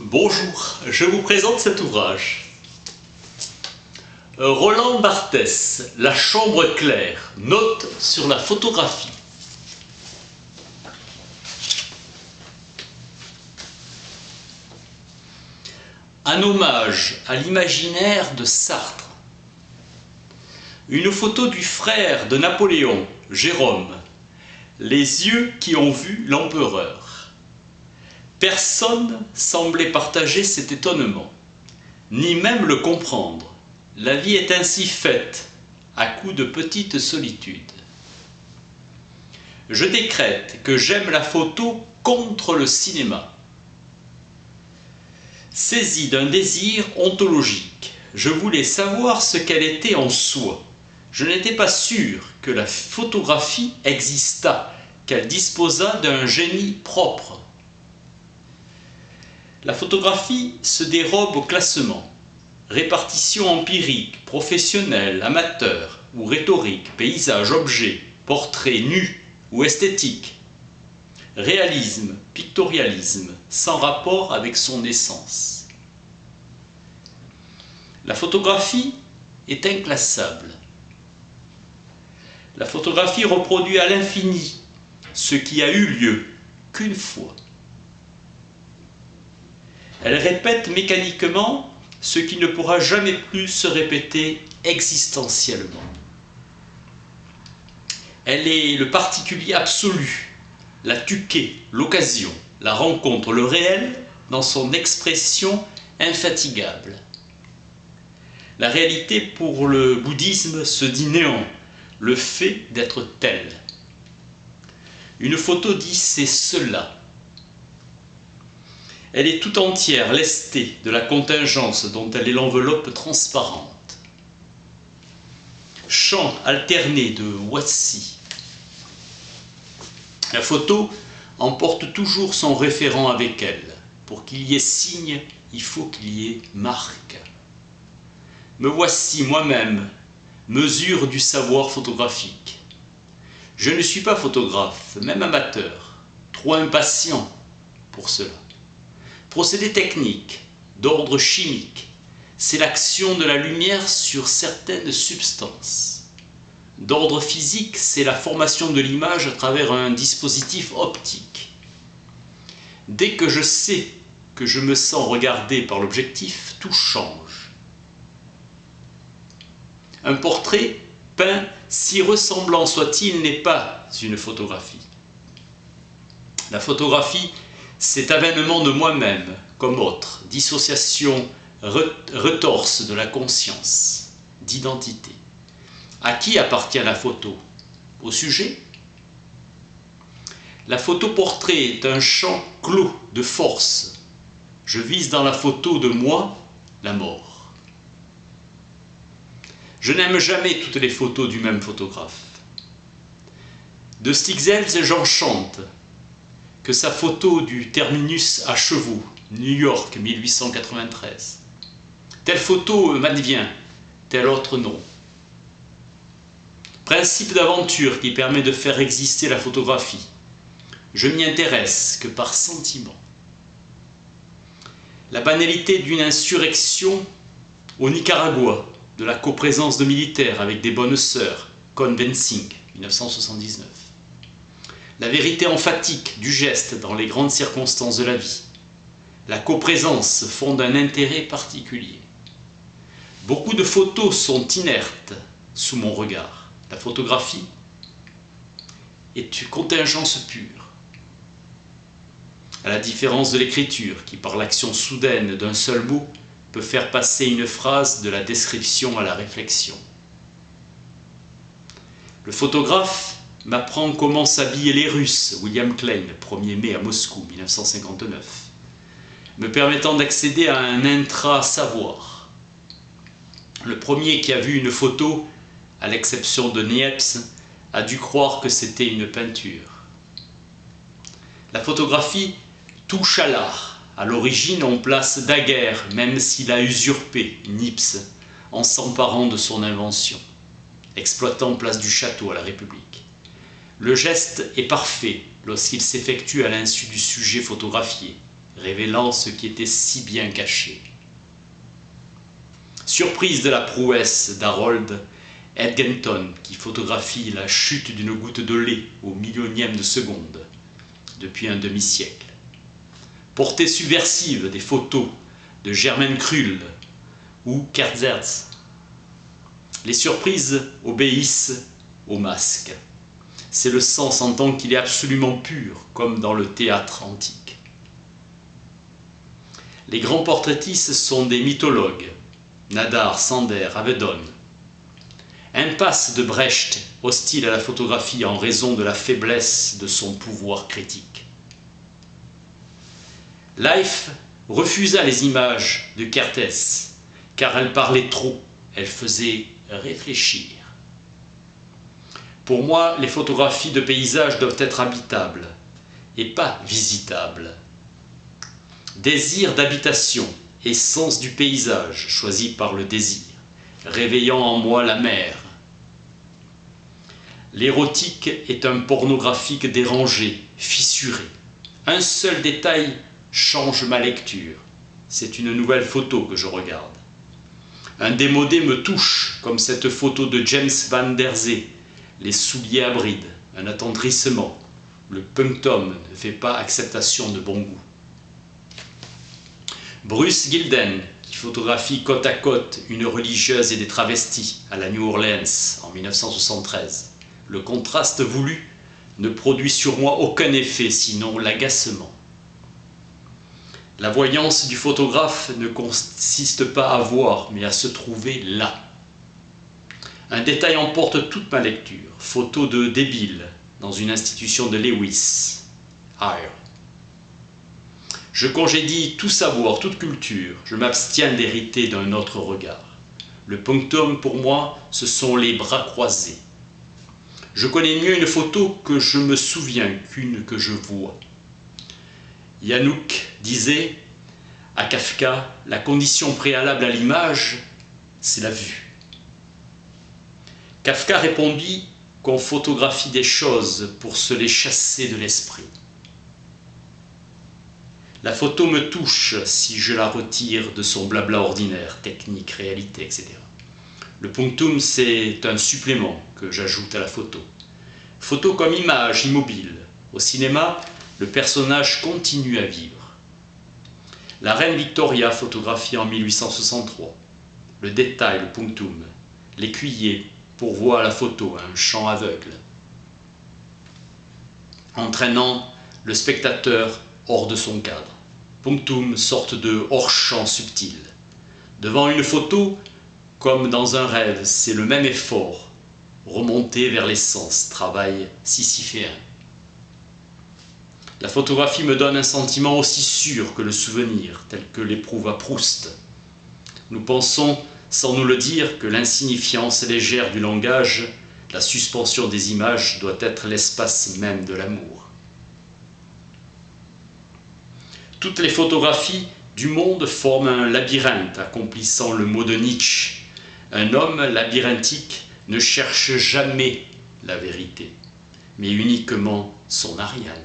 Bonjour, je vous présente cet ouvrage. Roland Barthès, La chambre claire, note sur la photographie. Un hommage à l'imaginaire de Sartre. Une photo du frère de Napoléon, Jérôme, les yeux qui ont vu l'empereur. Personne semblait partager cet étonnement, ni même le comprendre. La vie est ainsi faite, à coups de petites solitudes. Je décrète que j'aime la photo contre le cinéma. Saisi d'un désir ontologique, je voulais savoir ce qu'elle était en soi. Je n'étais pas sûr que la photographie existât, qu'elle disposât d'un génie propre. La photographie se dérobe au classement. Répartition empirique, professionnelle, amateur ou rhétorique, paysage, objet, portrait, nu ou esthétique. Réalisme, pictorialisme, sans rapport avec son essence. La photographie est inclassable. La photographie reproduit à l'infini ce qui a eu lieu qu'une fois. Elle répète mécaniquement ce qui ne pourra jamais plus se répéter existentiellement. Elle est le particulier absolu, la tuquée, l'occasion, la rencontre, le réel dans son expression infatigable. La réalité pour le bouddhisme se dit néant, le fait d'être tel. Une photo dit c'est cela. Elle est tout entière lestée de la contingence dont elle est l'enveloppe transparente. Chant alterné de voici. La photo emporte toujours son référent avec elle. Pour qu'il y ait signe, il faut qu'il y ait marque. Me voici moi-même, mesure du savoir photographique. Je ne suis pas photographe, même amateur, trop impatient pour cela. Procédé technique, d'ordre chimique, c'est l'action de la lumière sur certaines substances. D'ordre physique, c'est la formation de l'image à travers un dispositif optique. Dès que je sais que je me sens regardé par l'objectif, tout change. Un portrait peint, si ressemblant soit-il, n'est pas une photographie. La photographie, c'est avènement de moi-même, comme autre, dissociation retorse de la conscience, d'identité. À qui appartient la photo? Au sujet? La photo-portrait est un champ clos de force. Je vise dans la photo de moi la mort. Je n'aime jamais toutes les photos du même photographe. De Stixels, j'en chante que sa photo du terminus à chevaux, New York, 1893. Telle photo m'advient, telle autre non. Principe d'aventure qui permet de faire exister la photographie. Je m'y intéresse que par sentiment. La banalité d'une insurrection au Nicaragua, de la coprésence de militaires avec des bonnes sœurs, Convincing, 1979. La vérité emphatique du geste dans les grandes circonstances de la vie. La coprésence fonde un intérêt particulier. Beaucoup de photos sont inertes sous mon regard. La photographie est une contingence pure. À la différence de l'écriture, qui par l'action soudaine d'un seul mot peut faire passer une phrase de la description à la réflexion. Le photographe m'apprend comment s'habillaient les Russes, William Klein, 1er mai à Moscou, 1959, me permettant d'accéder à un intra-savoir. Le premier qui a vu une photo, à l'exception de Niepce, a dû croire que c'était une peinture. La photographie touche à l'art. À l'origine, on place Daguerre, même s'il a usurpé Niepce, en s'emparant de son invention, exploitant place du Château à la République. Le geste est parfait lorsqu'il s'effectue à l'insu du sujet photographié. révélant ce qui était si bien caché. Surprise de la prouesse d'Harold Edgenton, qui photographie la chute d'une goutte de lait au millionième de seconde, depuis un demi-siècle. Portée subversive des photos de Germaine Krull ou Kerzerz. Les surprises obéissent au masque. C'est le sens en tant qu'il est absolument pur, comme dans le théâtre antique. Les grands portraitistes sont des mythologues, Nadar, Sander, Avedon. Impasse de Brecht, hostile à la photographie en raison de la faiblesse de son pouvoir critique. Leif refusa les images de Kertész, car elles parlaient trop, elles faisaient réfléchir. Pour moi, les photographies de paysages doivent être habitables et pas visitables. Désir d'habitation et sens du paysage choisi par le désir, réveillant en moi la mer. L'érotique est un pornographique dérangé, fissuré. Un seul détail change ma lecture. C'est une nouvelle photo que je regarde. Un démodé me touche, comme cette photo de James Van Der Zee, les souliers à brides, un attendrissement. Le punctum ne fait pas acceptation de bon goût. Bruce Gilden, qui photographie côte à côte une religieuse et des travestis à la New Orleans en 1973. Le contraste voulu ne produit sur moi aucun effet, sinon l'agacement. La voyance du photographe ne consiste pas à voir, mais à se trouver là. Un détail emporte toute ma lecture. Photo de débile dans une institution de Lewis. Hire. Je congédie tout savoir, toute culture. Je m'abstiens d'hériter d'un autre regard. Le punctum, pour moi, ce sont les bras croisés. Je connais mieux une photo que je me souviens qu'une que je vois. Janouk disait à Kafka, la condition préalable à l'image, c'est la vue. Kafka répondit qu'on photographie des choses pour se les chasser de l'esprit. La photo me touche si je la retire de son blabla ordinaire, technique, réalité, etc. Le punctum, c'est un supplément que j'ajoute à la photo. Photo comme image immobile. Au cinéma, le personnage continue à vivre. La reine Victoria photographiée en 1863. Le détail, le punctum. L'écuyer pourvoit à la photo, un champ aveugle. Entraînant le spectateur hors de son cadre. Punctum, sorte de hors-champ subtil. Devant une photo, comme dans un rêve, c'est le même effort. Remonter vers l'essence, travail sisyphéen. La photographie me donne un sentiment aussi sûr que le souvenir, tel que l'éprouva Proust. Nous pensons, sans nous le dire, que l'insignifiance légère du langage, la suspension des images, doit être l'espace même de l'amour. Toutes les photographies du monde forment un labyrinthe, accomplissant le mot de Nietzsche. Un homme labyrinthique ne cherche jamais la vérité, mais uniquement son Ariane.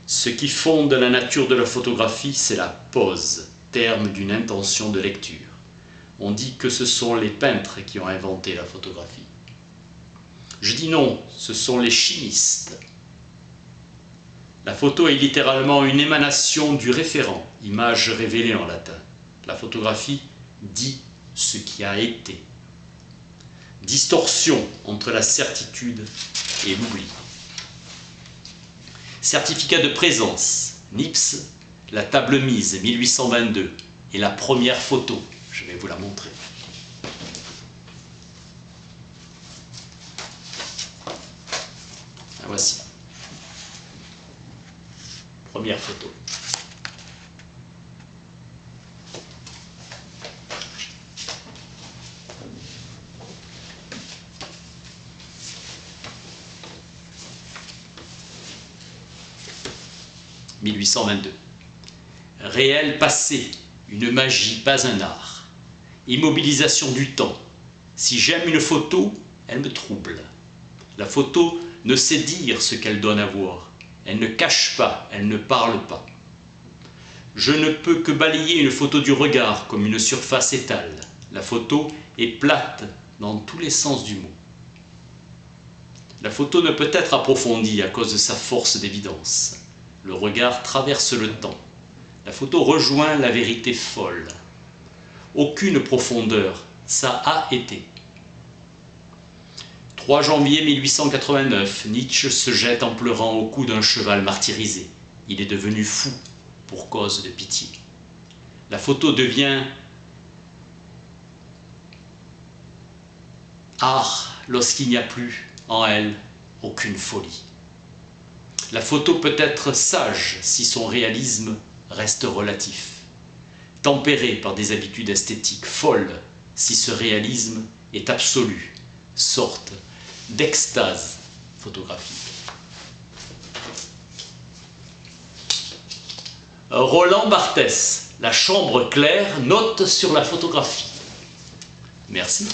Ce qui fonde la nature de la photographie, c'est la pose, terme d'une intention de lecture. On dit que ce sont les peintres qui ont inventé la photographie. Je dis non, ce sont les chimistes. La photo est littéralement une émanation du référent, image révélée en latin. La photographie dit ce qui a été. Distorsion entre la certitude et l'oubli. Certificat de présence, Nips, la table mise, 1822, et la première photo, je vais vous la montrer. La voici. Première photo. « 1822. Réel passé, une magie, pas un art. Immobilisation du temps. Si j'aime une photo, elle me trouble. La photo ne sait dire ce qu'elle donne à voir. Elle ne cache pas, elle ne parle pas. Je ne peux que balayer une photo du regard comme une surface étale. La photo est plate dans tous les sens du mot. La photo ne peut être approfondie à cause de sa force d'évidence. Le regard traverse le temps. La photo rejoint la vérité folle. Aucune profondeur, ça a été. 3 janvier 1889, Nietzsche se jette en pleurant au cou d'un cheval martyrisé. Il est devenu fou pour cause de pitié. La photo devient art lorsqu'il n'y a plus en elle aucune folie. La photo peut être sage si son réalisme reste relatif, tempéré par des habitudes esthétiques, folle si ce réalisme est absolu, sorte d'extase photographique. Roland Barthès, La chambre claire, note sur la photographie. Merci.